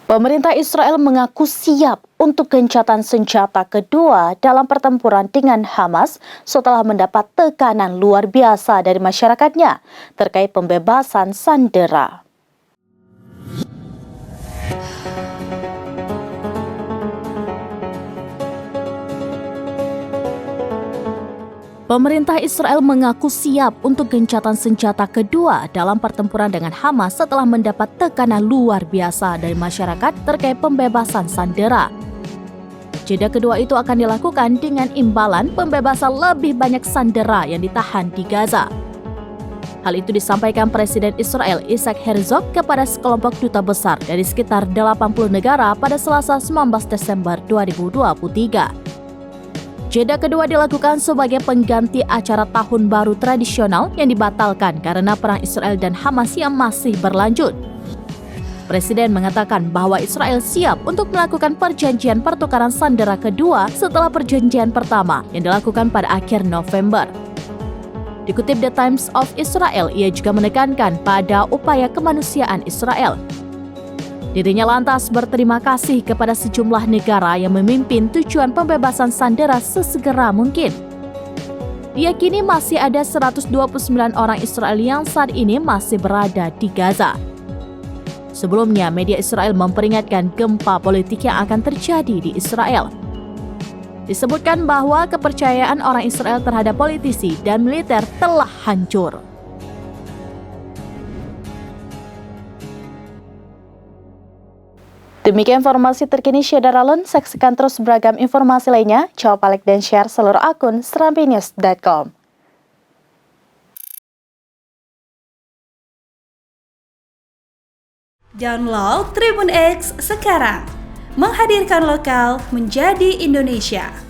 Pemerintah Israel mengaku siap untuk gencatan senjata kedua dalam pertempuran dengan Hamas setelah mendapat tekanan luar biasa dari masyarakatnya terkait pembebasan sandera. Pemerintah Israel mengaku siap untuk gencatan senjata kedua dalam pertempuran dengan Hamas setelah mendapat tekanan luar biasa dari masyarakat terkait pembebasan sandera. Jeda kedua itu akan dilakukan dengan imbalan pembebasan lebih banyak sandera yang ditahan di Gaza. Hal itu disampaikan Presiden Israel Isaac Herzog kepada sekelompok duta besar dari sekitar 80 negara pada Selasa 19 Desember 2023. Jeda kedua dilakukan sebagai pengganti acara Tahun Baru tradisional yang dibatalkan karena perang Israel dan Hamas yang masih berlanjut. Presiden mengatakan bahwa Israel siap untuk melakukan perjanjian pertukaran sandera kedua setelah perjanjian pertama yang dilakukan pada akhir November. Dikutip The Times of Israel, ia juga menekankan pada upaya kemanusiaan Israel. Dirinya lantas berterima kasih kepada sejumlah negara yang memimpin tujuan pembebasan sandera sesegera mungkin. Diyakini masih ada 129 orang Israel yang saat ini masih berada di Gaza. Sebelumnya, media Israel memperingatkan gempa politik yang akan terjadi di Israel. Disebutkan bahwa kepercayaan orang Israel terhadap politisi dan militer telah hancur. Demikian informasi terkini Syedar Alun. Saksikan terus beragam informasi lainnya. Coba like dan share seluruh akun serampinews.com. Download Tribun X sekarang. Menghadirkan lokal menjadi Indonesia.